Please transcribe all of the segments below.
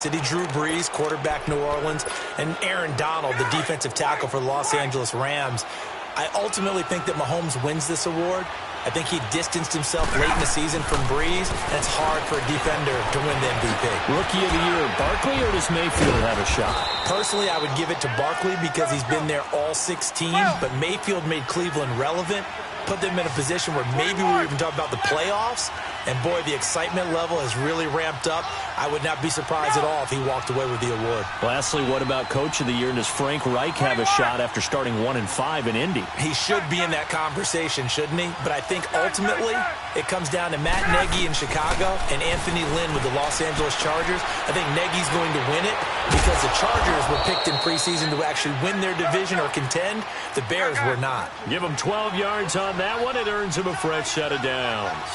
City, Drew Brees, quarterback New Orleans, and Aaron Donald, the defensive tackle for the Los Angeles Rams. I ultimately think that Mahomes wins this award. I think he distanced himself late in the season from Brees, and it's hard for a defender to win the MVP. Rookie of the year, Barkley, or does Mayfield have a shot? Personally, I would give it to Barkley because he's been there all 16, but Mayfield made Cleveland relevant, put them in a position where maybe we were even talking about the playoffs, and boy, the excitement level has really ramped up. I would not be surprised at all if he walked away with the award. Lastly, what about Coach of the Year? And does Frank Reich have a shot after starting 1-5 in Indy? He should be in that conversation, shouldn't he? But I think ultimately it comes down to Matt Nagy in Chicago and Anthony Lynn with the Los Angeles Chargers. I think Nagy's going to win it because the Chargers were picked in preseason to actually win their division or contend. The Bears were not. Give him 12 yards on that one. It earns him a fresh set of downs.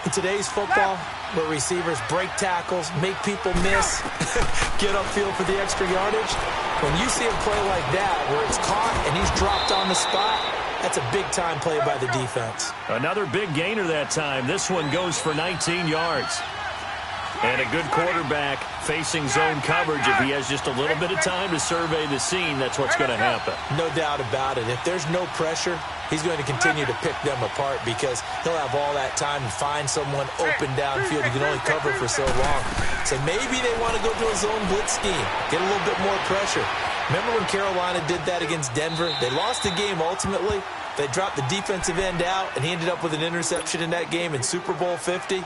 In today's football, where receivers break tackles, make people miss, get upfield for the extra yardage, when you see a play like that where it's caught and he's dropped on the spot, that's a big-time play by the defense. Another big gainer that time. This one goes for 19 yards. And a good quarterback facing zone coverage. If he has just a little bit of time to survey the scene, that's what's going to happen. No doubt about it. If there's no pressure, he's going to continue to pick them apart because he'll have all that time to find someone open downfield. He can only cover for so long. So maybe they want to go to a zone blitz scheme, get a little bit more pressure. Remember when Carolina did that against Denver? They lost the game ultimately. They dropped the defensive end out, and he ended up with an interception in that game in Super Bowl 50.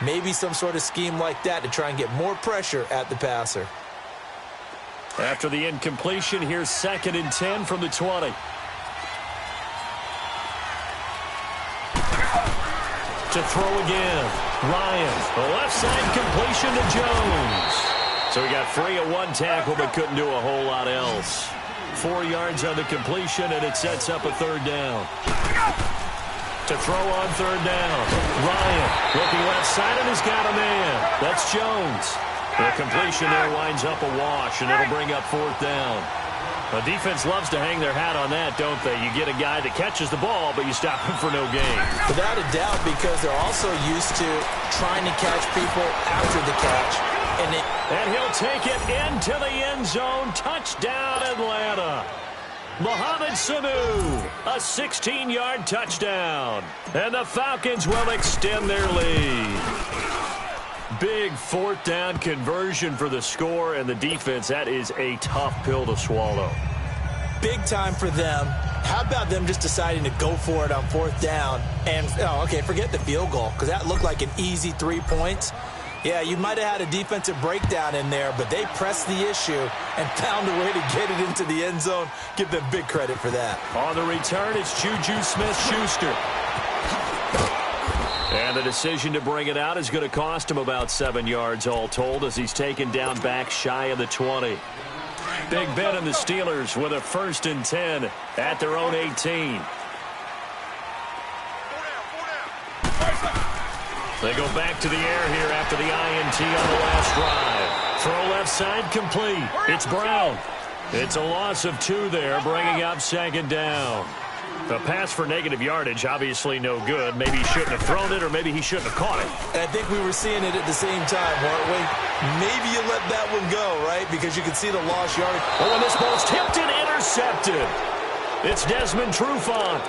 Maybe some sort of scheme like that to try and get more pressure at the passer. After the incompletion, here's 2nd and 10 from the 20. To throw again. Ryan, the left side completion to Jones. So he got free of one tackle but couldn't do a whole lot else. 4 yards on the completion, and it sets up a 3rd down. To throw on 3rd down. Ryan looking left side and has got a man. That's Jones. The completion there winds up a wash, and it'll bring up 4th down. The defense loves to hang their hat on that, don't they? You get a guy that catches the ball, but you stop him for no gain. Without a doubt, because they're also used to trying to catch people after the catch. And he'll take it into the end zone. Touchdown, Atlanta. Mohamed Sanu, a 16-yard touchdown. And the Falcons will extend their lead. Big 4th down conversion for the score, and the defense, that is a tough pill to swallow. Big time for them. How about them just deciding to go for it on 4th down? And, okay, forget the field goal, because that looked like an easy 3 points. Yeah, you might have had a defensive breakdown in there, but they pressed the issue and found a way to get it into the end zone. Give them big credit for that. On the return, it's Juju Smith-Schuster. And the decision to bring it out is going to cost him about 7 yards all told as he's taken down back shy of the 20. Big Ben and the Steelers with a 1st and 10 at their own 18. They go back to the air here after the INT on the last drive. Throw left side complete. It's Brown. It's a loss of 2 there, bringing up 2nd down. The pass for negative yardage, obviously no good. Maybe he shouldn't have thrown it, or maybe he shouldn't have caught it. I think we were seeing it at the same time, weren't we? Maybe you let that one go, right? Because you can see the lost yardage. Oh, and this ball's tipped and intercepted. It's Desmond Trufant.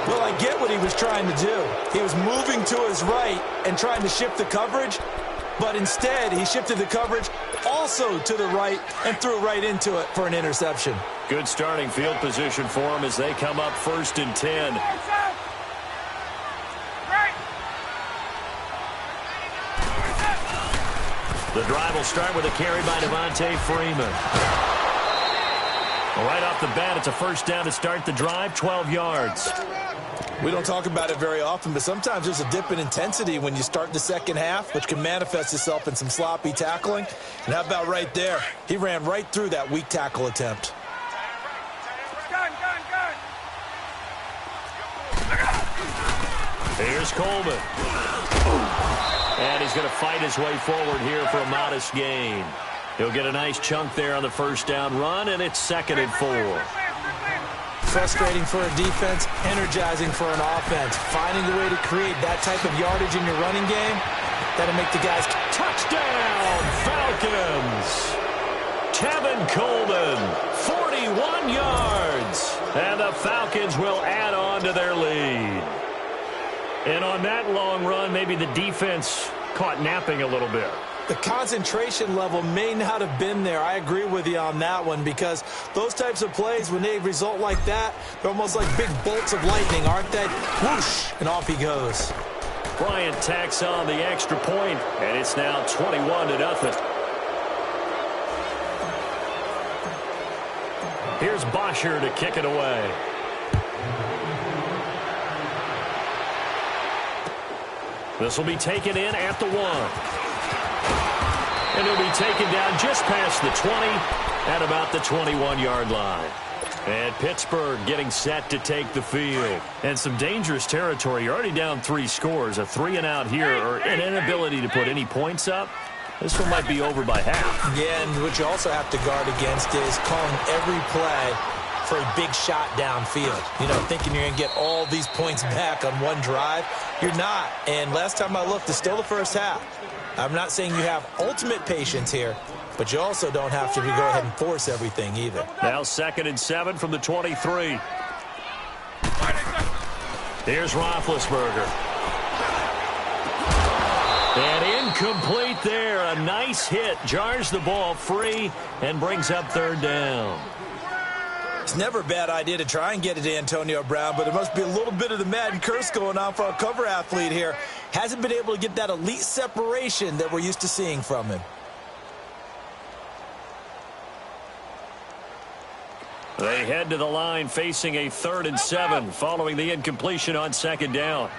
Well, I get what he was trying to do. He was moving to his right and trying to shift the coverage, but instead he shifted the coverage also to the right and threw right into it for an interception. Good starting field position for him as they come up 1st and 10. The drive will start with a carry by Devontae Freeman. Right off the bat, it's a 1st down to start the drive, 12 yards. We don't talk about it very often, but sometimes there's a dip in intensity when you start the second half, which can manifest itself in some sloppy tackling. And how about right there? He ran right through that weak tackle attempt. Here's Coleman. And he's going to fight his way forward here for a modest gain. He'll get a nice chunk there on the 1st down run, and it's 2nd and 4. Frustrating for a defense, energizing for an offense. Finding a way to create that type of yardage in your running game, That'll make the guys... Touchdown, Falcons! Tevin Coleman, 41 yards. And the Falcons will add on to their lead. And on that long run, maybe the defense caught napping a little bit. The concentration level may not have been there. I agree with you on that one, because those types of plays, when they result like that, they're almost like big bolts of lightning, aren't they? Whoosh, and off he goes. Bryant tacks on the extra point, and it's now 21-0. Here's Bosher to kick it away. This will be taken in at the 1. And he'll be taken down just past the 20 at about the 21-yard line. And Pittsburgh getting set to take the field. And some dangerous territory. You're already down 3 scores. A 3-and-out here, or an inability to put any points up. This one might be over by half. Yeah, and what you also have to guard against is calling every play for a big shot downfield. You know, thinking you're going to get all these points back on one drive. You're not. And last time I looked, it's still the first half. I'm not saying you have ultimate patience here, but you also don't have to go ahead and force everything either. Now 2nd and 7 from the 23. Here's Roethlisberger. And incomplete there. A nice hit. Jars the ball free and brings up 3rd down. It's never a bad idea to try and get it to Antonio Brown, but there must be a little bit of the Madden curse going on for our cover athlete here. Hasn't been able to get that elite separation that we're used to seeing from him. They head to the line facing a 3rd and 7 following the incompletion on 2nd down.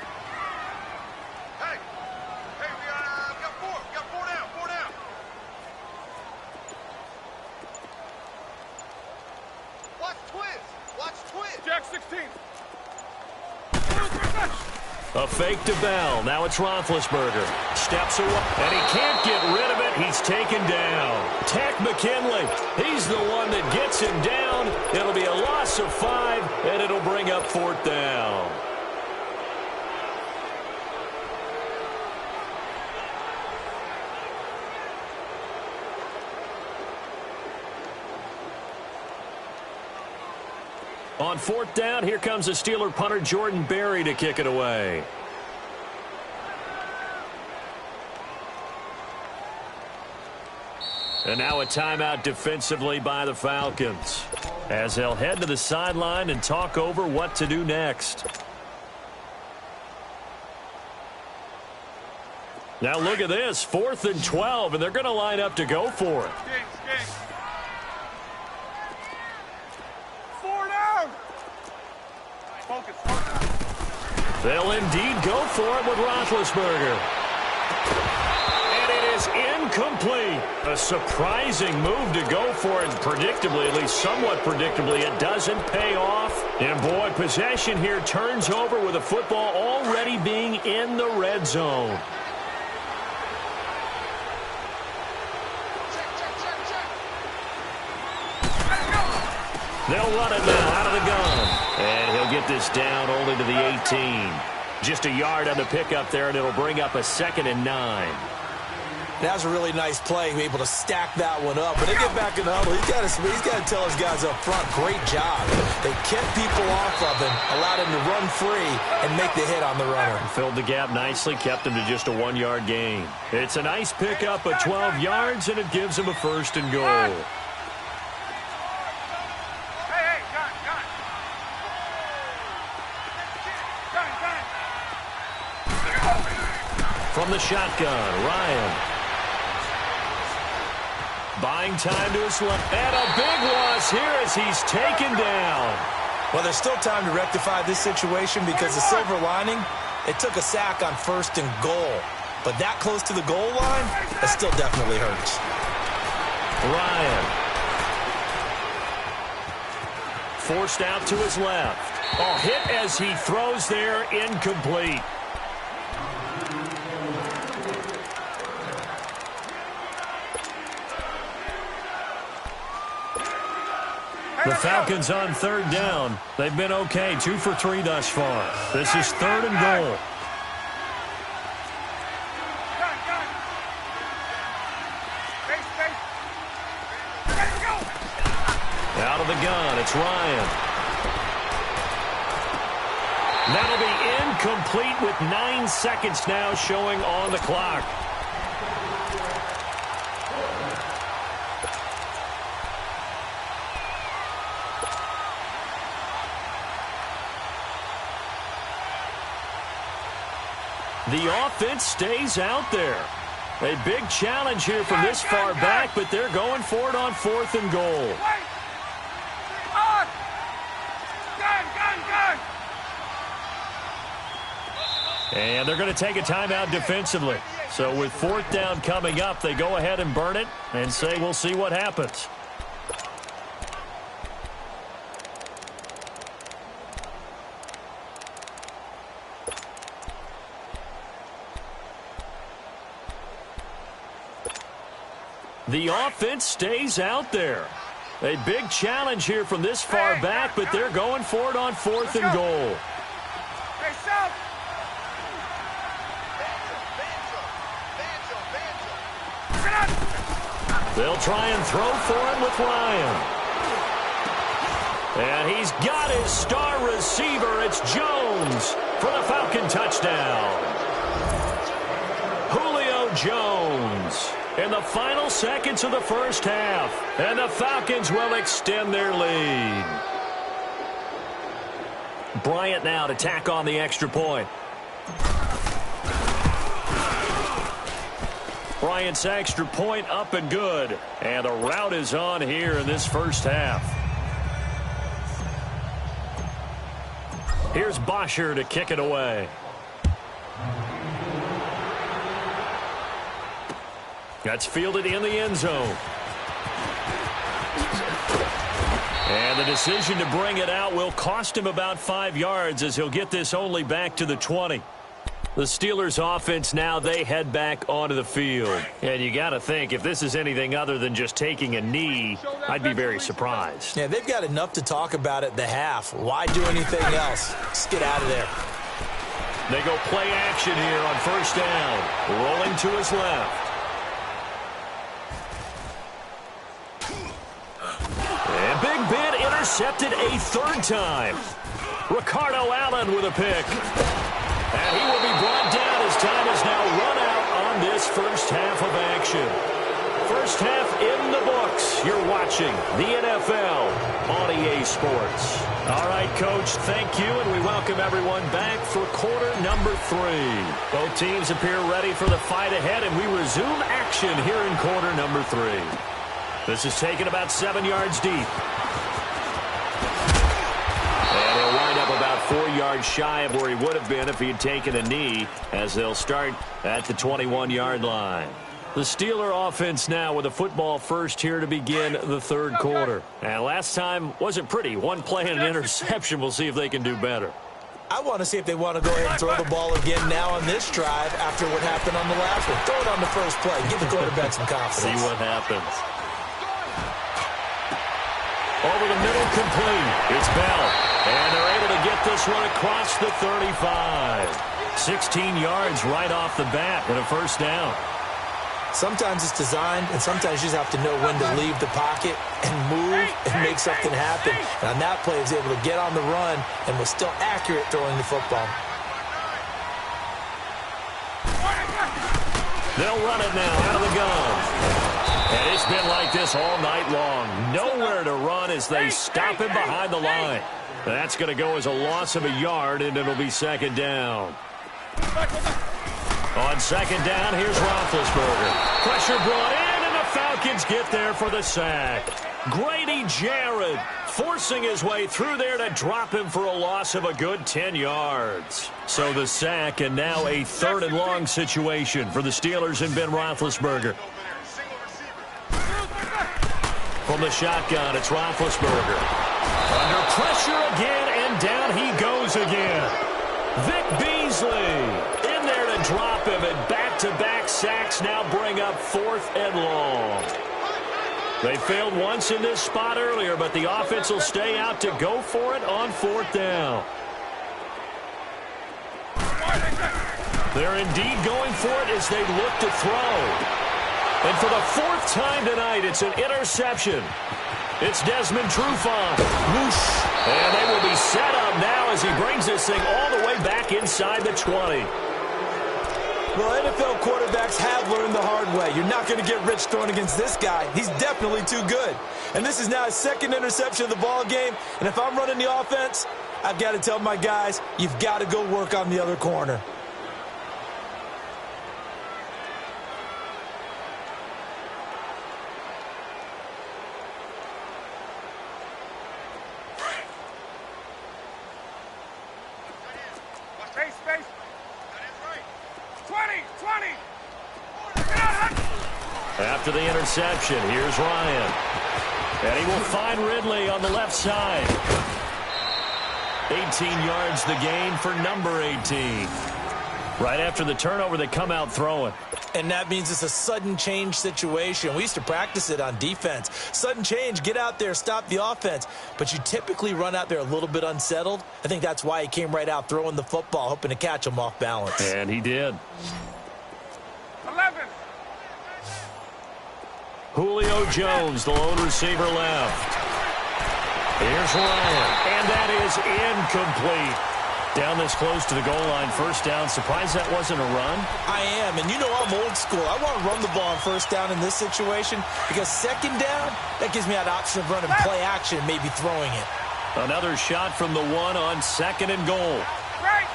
A fake to Bell. Now it's Roethlisberger. Steps away, and he can't get rid of it. He's taken down. Takk McKinley. He's the one that gets him down. It'll be a loss of 5, and it'll bring up 4th down. On 4th down, here comes the Steeler punter Jordan Berry to kick it away. And now a timeout defensively by the Falcons, as they'll head to the sideline and talk over what to do next. Now look at this, 4th and 12, and they're going to line up to go for it. They'll indeed go for it with Roethlisberger. And it is incomplete. A surprising move to go for it. Predictably, at least somewhat predictably, it doesn't pay off. And boy, possession here turns over with the football already being in the red zone. They'll run it now out of the gun. And he'll get this down only to the 18. Just a yard on the pickup there, and it'll bring up a 2nd and 9. That was a really nice play, able to stack that one up. When they get back in the huddle, he's got to tell his guys up front, great job. They kept people off of him, allowed him to run free and make the hit on the runner. Filled the gap nicely, kept him to just a 1-yard gain. It's a nice pickup of 12 yards, and it gives him a 1st and goal. From the shotgun, Ryan. Buying time to his left. And a big loss here as he's taken down. Well, there's still time to rectify this situation because the silver lining, it took a sack on 1st and goal. But that close to the goal line, that still definitely hurts. Ryan. Forced out to his left. Oh, hit as he throws there, incomplete. The Falcons on 3rd down. They've been okay, 2 for 3 thus far. This is 3rd and goal. Out of the gun, it's Ryan. That'll be incomplete with 9 seconds now showing on the clock. The offense stays out there. A big challenge here from this far back, but they're going for it on 4th and goal. And they're going to take a timeout defensively. So with 4th down coming up, they go ahead and burn it and say we'll see what happens. The offense stays out there. A big challenge here from this far back, but they're going for it on 4th and goal. They'll try and throw for him with Ryan. And he's got his star receiver. It's Jones for the Falcon touchdown. Julio Jones in the final seconds of the first half. And the Falcons will extend their lead. Bryant now to tack on the extra point. Bryant's extra point up and good. And the route is on here in this first half. Here's Bosher to kick it away. That's fielded in the end zone. And the decision to bring it out will cost him about 5 yards as he'll get this only back to the 20. The Steelers offense now, they head back onto the field. And you got to think, if this is anything other than just taking a knee, I'd be very surprised. Yeah, they've got enough to talk about at the half. Why do anything else? Just get out of there. They go play action here on first down. Rolling to his left. And Big Ben intercepted a 3rd time. Ricardo Allen with a pick. And he will be brought down as time is now run out on this first half of action. First half in the books. You're watching the NFL on EA Sports. All right, Coach, thank you, and we welcome everyone back for quarter number 3. Both teams appear ready for the fight ahead, and we resume action here in quarter number 3. This is taken about 7 yards deep. And he'll wind up about 4 yards shy of where he would have been if he had taken a knee, as they'll start at the 21-yard line. The Steeler offense now with a football first here to begin the 3rd quarter. And last time wasn't pretty. One play and an interception. We'll see if they can do better. I want to see if they want to go ahead and throw the ball again now on this drive after what happened on the last one. Throw it on the first play. Give the quarterback some confidence. See what happens. Over the middle, complete. It's Bell. And they're able to get this one across the 35. 16 yards right off the bat and a first down. Sometimes it's designed, and sometimes you just have to know when to leave the pocket and move and make something happen. And on that play, he was able to get on the run and was still accurate throwing the football. They'll run it now out of the gun. And it's been like this all night long. Nowhere to run as they stop him behind the line. That's going to go as a loss of a yard, and it'll be second down. On second down, here's Roethlisberger. Pressure brought in, and the Falcons get there for the sack. Grady Jarrett forcing his way through there to drop him for a loss of a good 10 yards. So the sack, and now a 3rd and long situation for the Steelers and Ben Roethlisberger. From the shotgun, it's Roethlisberger. Under pressure again, and down he goes again. Vic Beasley in there to drop him, and back-to-back sacks now bring up 4th and long. They failed once in this spot earlier, but the offense will stay out to go for it on 4th down. They're indeed going for it as they look to throw. And for the fourth time tonight, it's an interception. It's Desmond Trufant. Whoosh. And they will be set up now as he brings this thing all the way back inside the 20. Well, NFL quarterbacks have learned the hard way. You're not going to get rich throwing against this guy. He's definitely too good. And this is now his second interception of the ball game. And if I'm running the offense, I've got to tell my guys, you've got to go work on the other corner. After the interception, here's Ryan. And he will find Ridley on the left side. 18 yards the gain for number 18. Right after the turnover, they come out throwing. And that means it's a sudden change situation. We used to practice it on defense. Sudden change, get out there, stop the offense. But you typically run out there a little bit unsettled. I think that's why he came right out throwing the football, hoping to catch him off balance. And he did. 11. Julio Jones, the lone receiver left. Here's Ryan. And that is incomplete. Down this close to the goal line, first down. Surprised that wasn't a run? I am, and you know I'm old school. I want to run the ball on first down in this situation because second down, that gives me that option of running play action and maybe throwing it. Another shot from the one on second and goal. Right.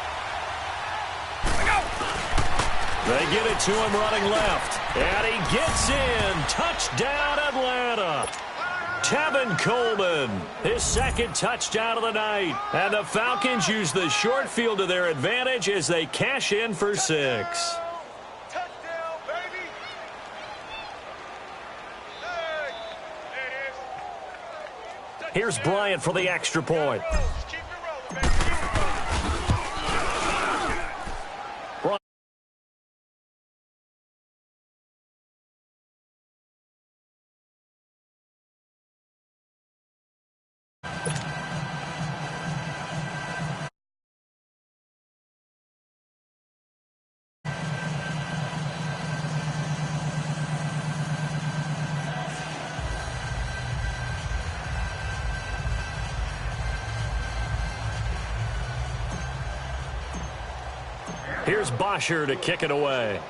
They get it to him running left. And he gets in. Touchdown, Atlanta. Tevin Coleman, his second touchdown of the night. And the Falcons use the short field to their advantage as they cash in for 6. Touchdown, baby. Hey. Here's Bryant for the extra point. Keep it rolling, baby. Here's Bosher to kick it away.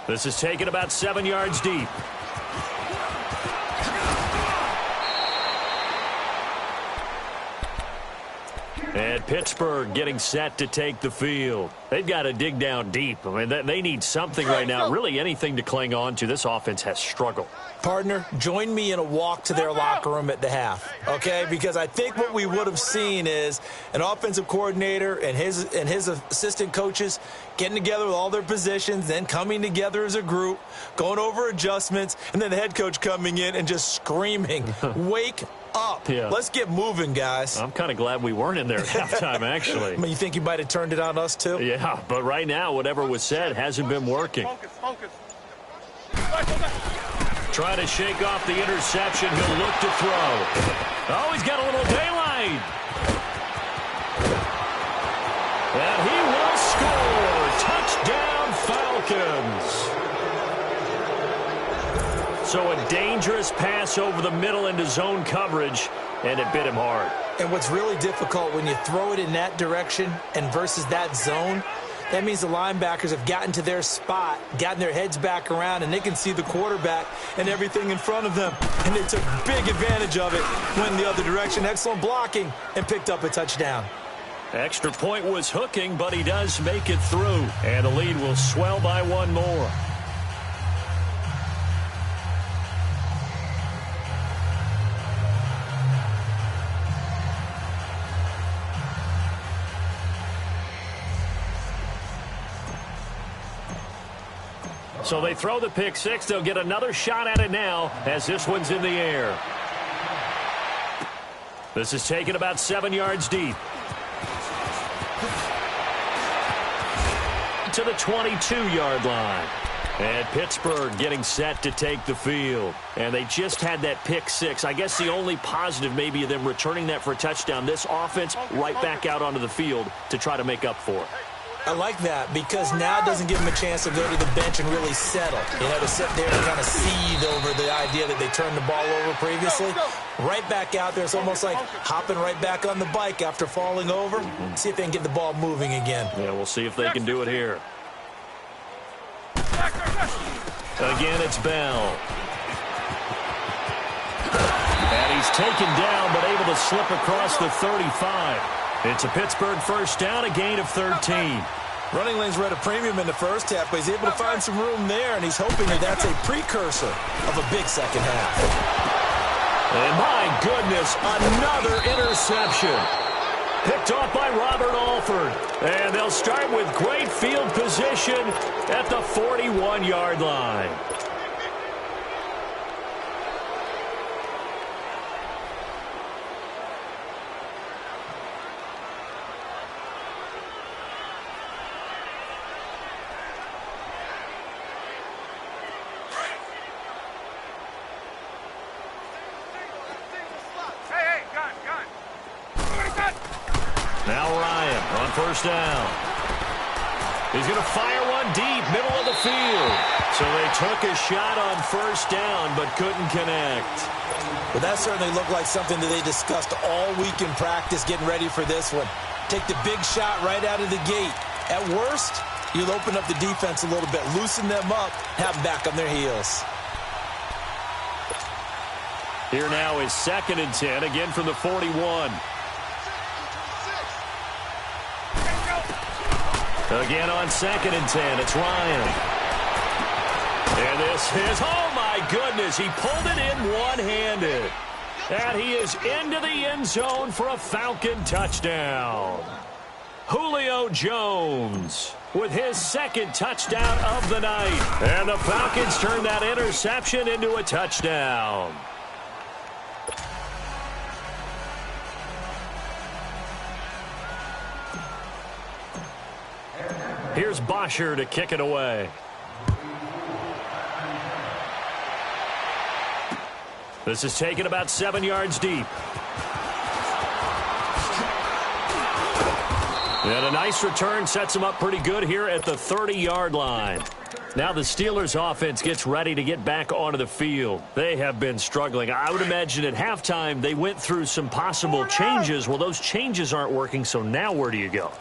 This is taken about 7 yards deep. And Pittsburgh getting set to take the field. They've got to dig down deep. I mean, they need something right now, really anything to cling on to. This offense has struggled. Partner, join me in a walk to their locker room at the half, okay? Because I think what we would have seen is an offensive coordinator and his assistant coaches getting together with all their positions, then coming together as a group, going over adjustments, and then the head coach coming in and just screaming, wake up. Yeah. Let's get moving, guys. I'm kind of glad we weren't in there at halftime, actually. I mean, you think you might have turned it on us, too? Yeah, but right now, whatever was said hasn't been working. Focus. Trying to shake off the interception. He'll look to throw. Oh, he's got a little daylight. And he will score. Touchdown, Falcons. So a dangerous pass over the middle into zone coverage, and it bit him hard. And what's really difficult when you throw it in that direction and versus that zone, that means the linebackers have gotten to their spot, gotten their heads back around, and they can see the quarterback and everything in front of them. And they took big advantage of it, went the other direction. Excellent blocking, and picked up a touchdown. Extra point was hooking, but he does make it through. And the lead will swell by one more. So they throw the pick six. They'll get another shot at it now as this one's in the air. This is taken about 7 yards deep. To the 22-yard line. And Pittsburgh getting set to take the field. And they just had that pick six. I guess the only positive maybe of them returning that for a touchdown. This offense right back out onto the field to try to make up for it. I like that because now it doesn't give him a chance to go to the bench and really settle. You know, to sit there and kind of seethe over the idea that they turned the ball over previously. Right back out there. It's almost like hopping right back on the bike after falling over. See if they can get the ball moving again. Yeah, we'll see if they can do it here. Again, it's Bell. And he's taken down, but able to slip across the 35. It's a Pittsburgh first down, a gain of 13. Running lanes were at a premium in the first half, but he's able to find some room there, and he's hoping that that's a precursor of a big second half. And my goodness, another interception. Picked off by Robert Alford. And they'll start with great field position at the 41-yard line. Now Ryan on first down. He's going to fire one deep, middle of the field. So they took a shot on first down, but couldn't connect. Well, that certainly looked like something that they discussed all week in practice getting ready for this one. Take the big shot right out of the gate. At worst, you'll open up the defense a little bit, loosen them up, have them back on their heels. Here now is 2nd and 10, again from the 41. Again on 2nd and 10, it's Ryan. And this is, oh my goodness, he pulled it in one-handed. And he is into the end zone for a Falcon touchdown. Julio Jones with his 2nd touchdown of the night. And the Falcons turn that interception into a touchdown. Here's Bosher to kick it away. This is taken about 7 yards deep. And a nice return sets him up pretty good here at the 30-yard line. Now the Steelers offense gets ready to get back onto the field. They have been struggling. I would imagine at halftime they went through some possible changes. Well, those changes aren't working, so now where do you go?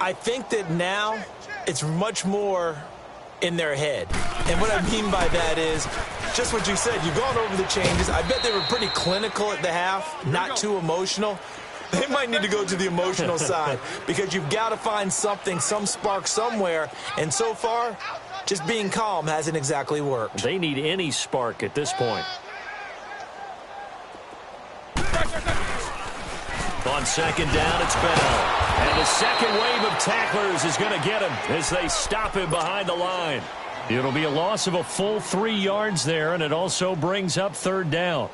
I think that now it's much more in their head. And what I mean by that is just what you said. You've gone over the changes. I bet they were pretty clinical at the half, not too emotional. They might need to go to the emotional side because you've got to find something, some spark somewhere. And so far, just being calm hasn't exactly worked. They need any spark at this point. On 2nd down, it's Bell. And the second wave of tacklers is going to get him as they stop him behind the line. It'll be a loss of a full 3 yards there, and it also brings up 3rd down.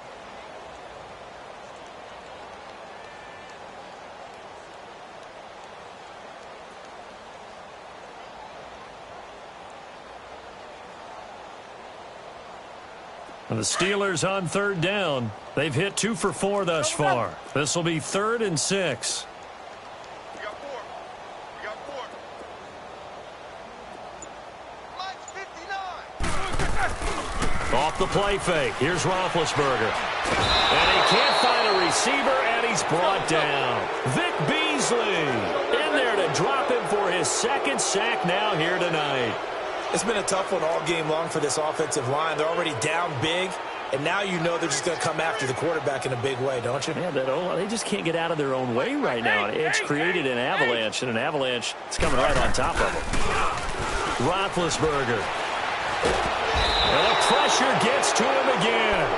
And the Steelers on 3rd down. They've hit 2 for 4 thus far. This will be 3rd and 6. We got 4. We got 4. Off the play fake. Here's Roethlisberger. And he can't find a receiver, and he's brought down. Vic Beasley in there to drop him for his 2nd sack now here tonight. It's been a tough one all game long for this offensive line. They're already down big, and now you know they're just going to come after the quarterback in a big way, don't you? Yeah, they just can't get out of their own way right now. It's created an avalanche, and an avalanche is coming right on top of them. Roethlisberger. And the pressure gets to him again.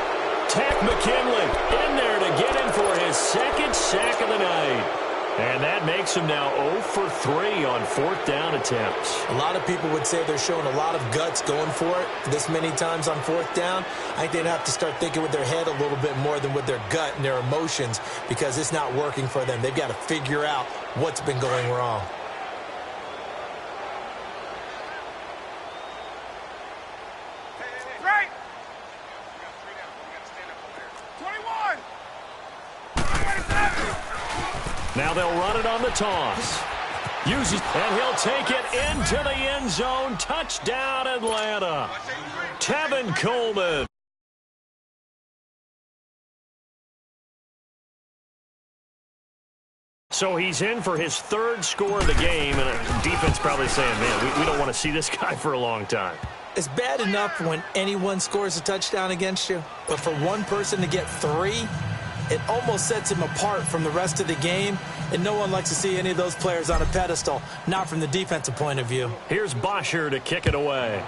Takk McKinley in there to get him for his 2nd sack of the night. And that makes him now 0 for 3 on 4th down attempts. A lot of people would say they're showing a lot of guts going for it this many times on 4th down. I think they'd have to start thinking with their head a little bit more than with their gut and their emotions because it's not working for them. They've got to figure out what's been going wrong. Right. We got 3 down. We got to stand up over there. 21. Now they'll run it on the toss. Uses, and he'll take it into the end zone. Touchdown, Atlanta. Tevin Coleman. So he's in for his third score of the game, and defense probably saying, man, we don't want to see this guy for a long time. It's bad enough when anyone scores a touchdown against you, but for one person to get 3, it almost sets him apart from the rest of the game, and no one likes to see any of those players on a pedestal, not from the defensive point of view. Here's Bosher to kick it away.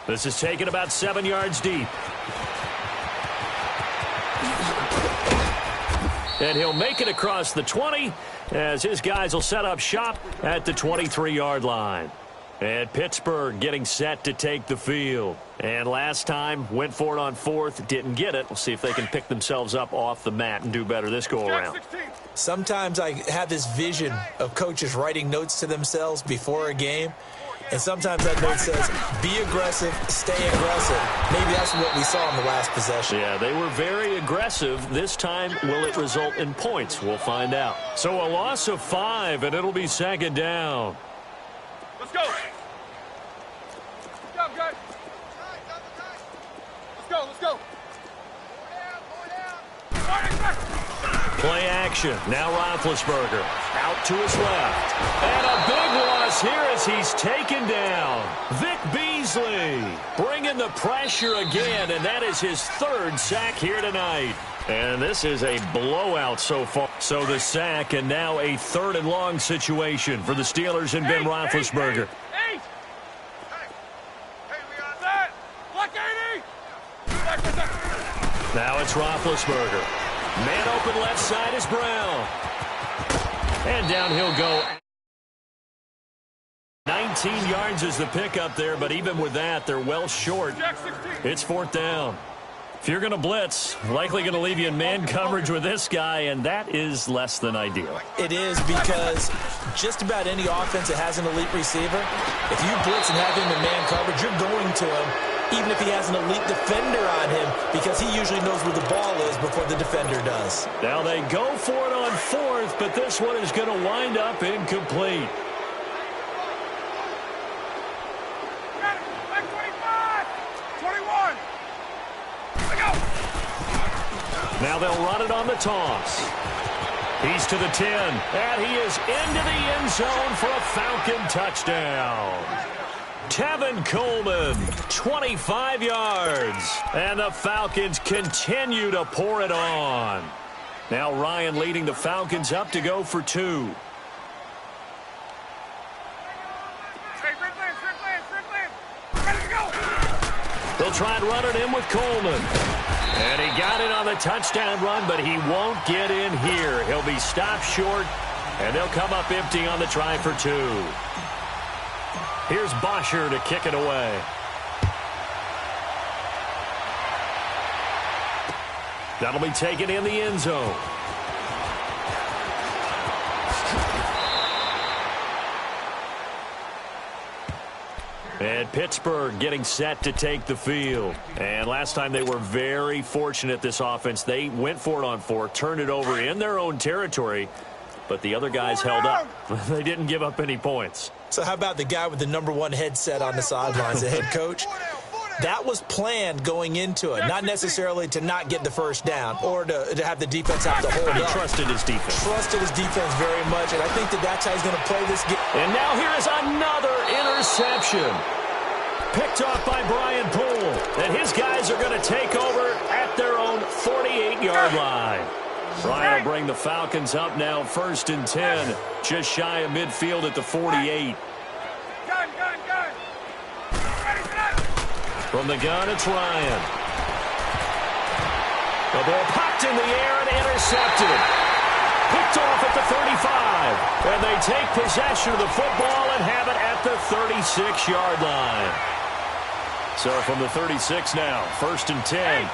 This is taken about 7 yards deep. And he'll make it across the 20 as his guys will set up shop at the 23-yard line. And Pittsburgh getting set to take the field. And last time, went for it on 4th, didn't get it. We'll see if they can pick themselves up off the mat and do better this go-around. Sometimes I have this vision of coaches writing notes to themselves before a game. And sometimes that note says, be aggressive, stay aggressive. Maybe that's what we saw in the last possession. Yeah, they were very aggressive. This time, will it result in points? We'll find out. So a loss of 5, and it'll be 2nd down. Let's go. Good job, guys. Let's go. Play action. Now Roethlisberger out to his left. And a big loss here as he's taken down. Vic Beasley bringing the pressure again, and that is his 3rd sack here tonight. And this is a blowout so far. So the sack, and now a 3rd and long situation for the Steelers and Ben Roethlisberger. Now it's Roethlisberger. Man open left side is Brown. And down he'll go. 19 yards is the pickup there, but even with that, they're well short. It's 4th down. If you're going to blitz, likely going to leave you in man coverage with this guy, and that is less than ideal. It is, because just about any offense that has an elite receiver, if you blitz and have him in man coverage, you're going to him, even if he has an elite defender on him, because he usually knows where the ball is before the defender does. Now they go for it on 4th, but this one is going to wind up incomplete. Now they'll run it on the toss. He's to the 10, and he is into the end zone for a Falcon touchdown. Tevin Coleman, 25 yards, and the Falcons continue to pour it on. Now Ryan leading the Falcons up to go for 2. They'll try and run it in with Coleman. And he got it on the touchdown run, but he won't get in here. He'll be stopped short, and they'll come up empty on the try for 2. Here's Bosher to kick it away. That'll be taken in the end zone. And Pittsburgh getting set to take the field. And last time they were very fortunate, this offense. They went for it on 4, turned it over in their own territory, but the other guys held up. They didn't give up any points. So how about the guy with the #1 headset on the sidelines, the head coach? That was planned going into it, not necessarily to not get the first down or to have the defense have to hold up. He trusted his defense. Trusted his defense very much, and I think that's how he's going to play this game. And now here is another interception. Picked off by Brian Poole. And his guys are going to take over at their own 48-yard line. Brian will bring the Falcons up now 1st and 10, just shy of midfield at the 48. From the gun, it's Ryan. The ball popped in the air and intercepted. Picked off at the 35. And they take possession of the football and have it at the 36-yard line. So from the 36 now, 1st and 10.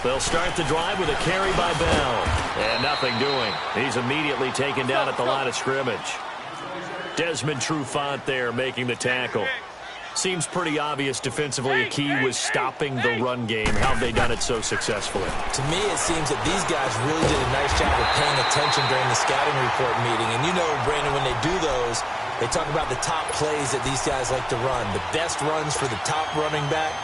They'll start the drive with a carry by Bell. And nothing doing. He's immediately taken down at the line of scrimmage. Desmond Trufant there making the tackle. Seems pretty obvious defensively a key was stopping the run game. How have they done it so successfully? To me, it seems that these guys really did a nice job of paying attention during the scouting report meeting. And you know, Brandon, when they do those, they talk about the top plays that these guys like to run. The best runs for the top running back,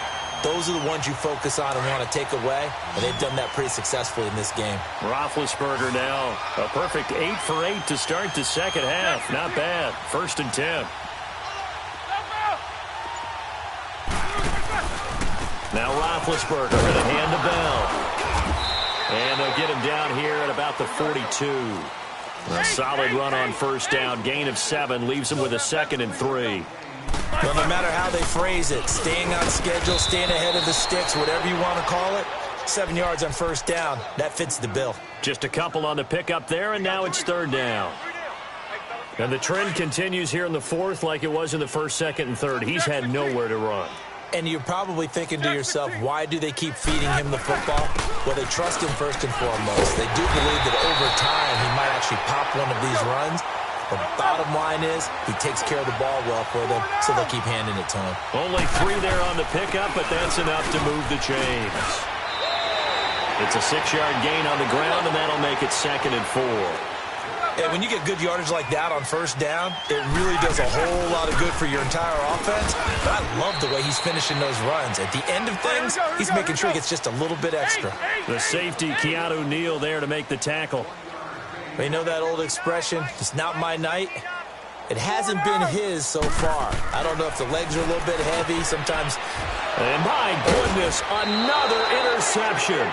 those are the ones you focus on and want to take away. And they've done that pretty successfully in this game. Roethlisberger now, a perfect 8 for 8 to start the second half. Not bad. 1st and 10. Now Roethlisberger going to hand to Bell. And they'll get him down here at about the 42. A solid run on 1st down. Gain of 7 leaves him with a 2nd and 3. Well, no matter how they phrase it, staying on schedule, staying ahead of the sticks, whatever you want to call it, 7 yards on 1st down, that fits the bill. Just a couple on the pickup there, and now it's 3rd down. And the trend continues here in the 4th like it was in the 1st, 2nd, and 3rd. He's had nowhere to run. And you're probably thinking to yourself, why do they keep feeding him the football? Well, they trust him first and foremost. They do believe that over time he might actually pop one of these runs. The bottom line is he takes care of the ball well for them, so they'll keep handing it to him. Only 3 there on the pickup, but that's enough to move the chains. It's a 6-yard gain on the ground, and that'll make it 2nd and 4. And when you get good yardage like that on 1st down, it really does a whole lot of good for your entire offense. But I love the way he's finishing those runs. At the end of things, he's making sure he gets just a little bit extra. The safety, Keanu Neal, there to make the tackle. You know that old expression, it's not my night? It hasn't been his so far. I don't know if the legs are a little bit heavy sometimes. And my goodness, another interception.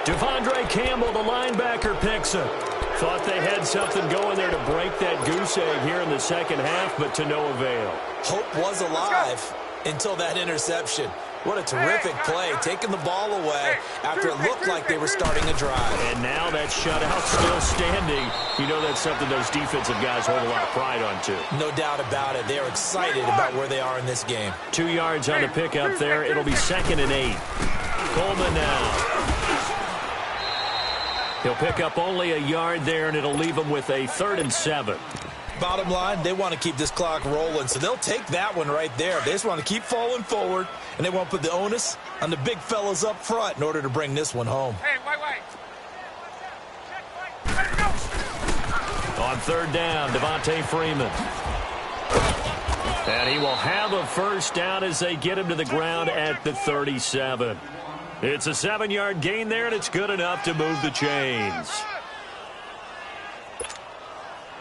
Devondre Campbell, the linebacker, picks it. Thought they had something going there to break that goose egg here in the second half, but to no avail. Hope was alive until that interception. What a terrific play, taking the ball away after it looked like they were starting a drive. And now that shutout still standing. You know that's something those defensive guys hold a lot of pride on, too. No doubt about it. They are excited about where they are in this game. 2 yards on the pickup there. It'll be 2nd and 8. Coleman now. He'll pick up only a yard there, and it'll leave him with a 3rd and 7. Bottom line, they want to keep this clock rolling, so they'll take that one right there. They just want to keep falling forward, and they want to put the onus on the big fellas up front in order to bring this one home. Hey, wait. On 3rd down, Devontae Freeman. And he will have a 1st down as they get him to the ground at the 37. It's a 7-yard gain there, and it's good enough to move the chains.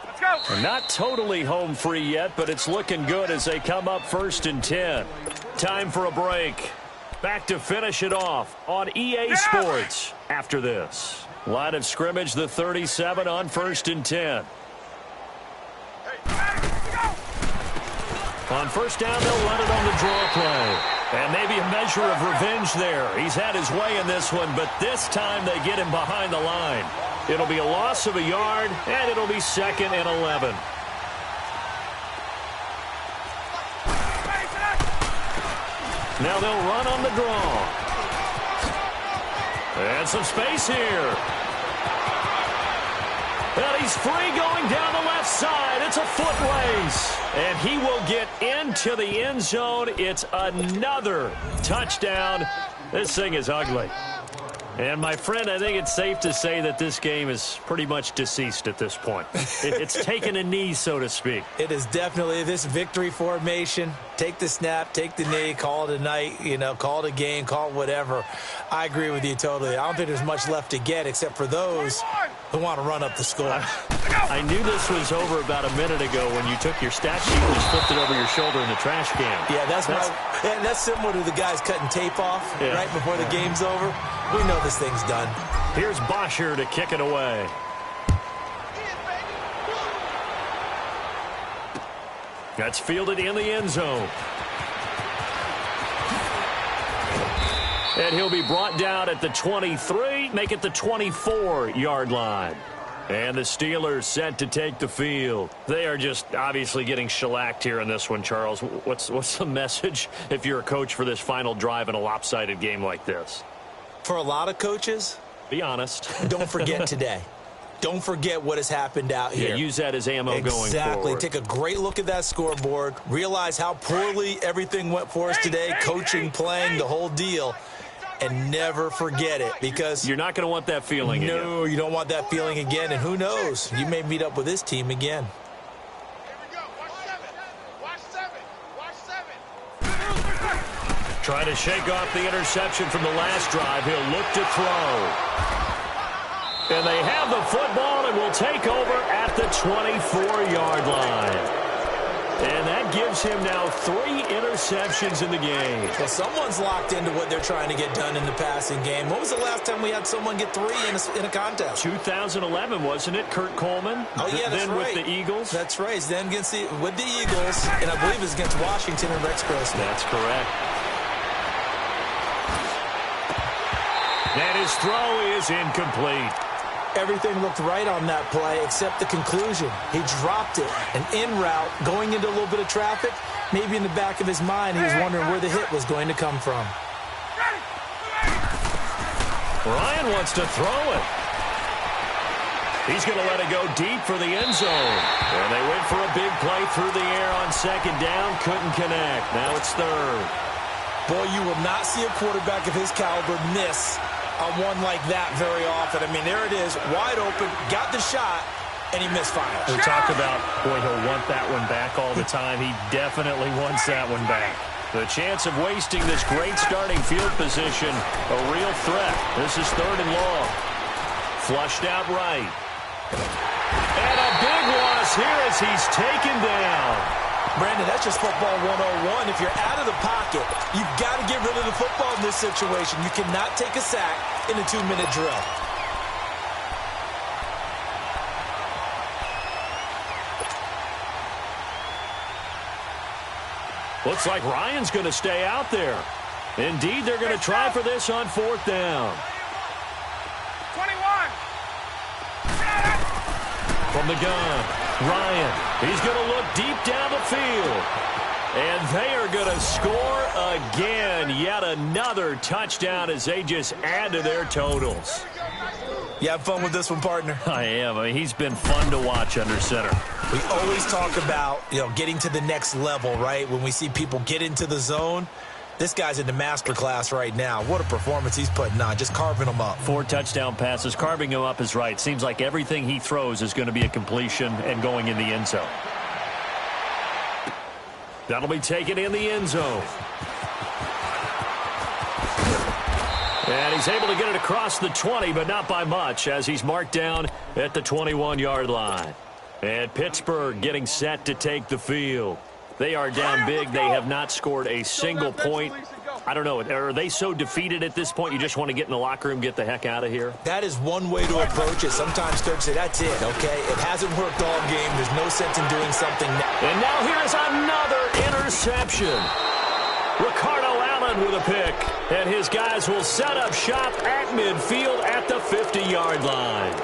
Let's go. And not totally home free yet, but it's looking good as they come up 1st and 10. Time for a break. Back to finish it off on EA Sports after this. Line of scrimmage, the 37 on 1st and 10. On 1st down, they'll run it on the draw play. And maybe a measure of revenge there. He's had his way in this one, but this time they get him behind the line. It'll be a loss of a yard, and it'll be 2nd and 11. Now they'll run on the draw. And some space here. And he's free going down the left side. It's a foot race. And he will get into the end zone. It's another touchdown. This thing is ugly. And, my friend, I think it's safe to say that this game is pretty much deceased at this point. It's taken a knee, so to speak. It is definitely this victory formation. Take the snap, take the knee, call it a night, call it a game, call it whatever. I agree with you totally. I don't think there's much left to get except for those who want to run up the score. I knew this was over about a minute ago when you took your stat sheet and just flipped it over your shoulder in the trash can. Yeah, that's similar to the guys cutting tape off right before the game's over. We know this thing's done. Here's Bosher to kick it away. That's fielded in the end zone. And he'll be brought down at the 23, make it the 24-yard line. And the Steelers set to take the field. They are just obviously getting shellacked here in this one, Charles. What's the message if you're a coach for this final drive in a lopsided game like this? For a lot of coaches, be honest. Don't forget today. don't forget what has happened out here. Yeah, use that as ammo going forward. Exactly. Take a great look at that scoreboard. Realize how poorly everything went for us today, coaching, playing, the whole deal. And never forget it, because you're not going to want that feeling again. No, you don't want that feeling again. And who knows? You may meet up with this team again. Here we go. Watch seven. Watch seven. Trying to shake off the interception from the last drive. He'll look to throw. And they have the football and will take over at the 24-yard line. And that gives him now 3 interceptions in the game. Well, someone's locked into what they're trying to get done in the passing game. When was the last time we had someone get 3 in a contest? 2011, wasn't it? Kurt Coleman? Oh, yeah, that's then right. With the Eagles? That's right. Then with the Eagles, and I believe it's against Washington and Rex Grossman. That's correct. And his throw is incomplete. Everything looked right on that play except the conclusion. He dropped it. An in route, going into a little bit of traffic. Maybe in the back of his mind, he was wondering where the hit was going to come from. Ryan wants to throw it. He's going to let it go deep for the end zone. And they went for a big play through the air on second down. Couldn't connect. Now it's third. Boy, you will not see a quarterback of his caliber miss on one like that very often. I mean, there it is, wide open, got the shot, and he misfires. We talk about, boy, he'll want that one back all the time. He definitely wants that one back. The chance of wasting this great starting field position, a real threat. This is third and long. Flushed out right. And a big loss here as he's taken down. Brandon, that's just football 101. If you're out of the pocket, you've got to get rid of the football in this situation. You cannot take a sack in a 2-minute drill. Looks like Ryan's going to stay out there. Indeed, they're going to try for this on 4th down. 21. From the gun, Ryan. He's going to look deep down the field. And they are going to score again. Yet another touchdown as they just add to their totals. You have fun with this one, partner? I am. I mean, he's been fun to watch under center. We always talk about, getting to the next level, right? When we see people get into the zone, this guy's in the master class right now. What a performance he's putting on, just carving them up. 4 touchdown passes. Carving him up is right. Seems like everything he throws is going to be a completion and going in the end zone. That'll be taken in the end zone. And he's able to get it across the 20, but not by much, as he's marked down at the 21-yard line. And Pittsburgh getting set to take the field. They are down big. They have not scored a single point. I don't know. Are they so defeated at this point you just want to get in the locker room, get the heck out of here? That is one way to approach it. Sometimes Coach say, that's it, okay? It hasn't worked all game. There's no sense in doing something now. And now here's another interception. Ricardo Allen with a pick. And his guys will set up shop at midfield at the 50-yard line.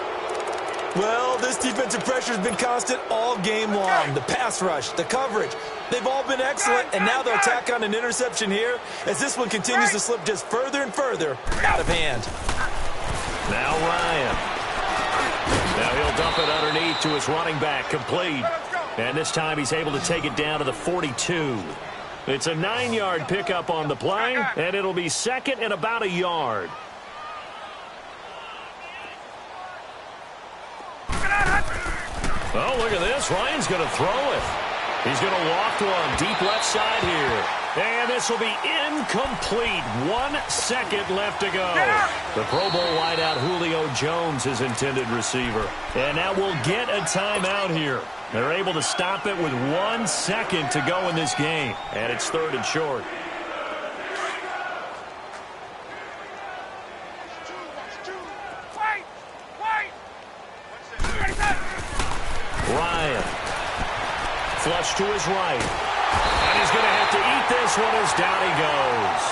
Well, this defensive pressure has been constant all game long. The pass rush, the coverage, they've all been excellent, and now they'll tack on an interception here as this one continues to slip just further and further out of hand. Now Ryan. Now he'll dump it underneath to his running back, complete. And this time he's able to take it down to the 42. It's a 9-yard pickup on the play, and it'll be second and about a yard. Oh, look at this. Ryan's going to throw it. He's going to loft one deep left side here. And this will be incomplete. 1 second left to go. The Pro Bowl wideout Julio Jones is intended receiver. And now we'll get a timeout here. They're able to stop it with 1 second to go in this game. And it's third and short. Ryan. Flush to his right. And he's going to have to eat this one as down he goes.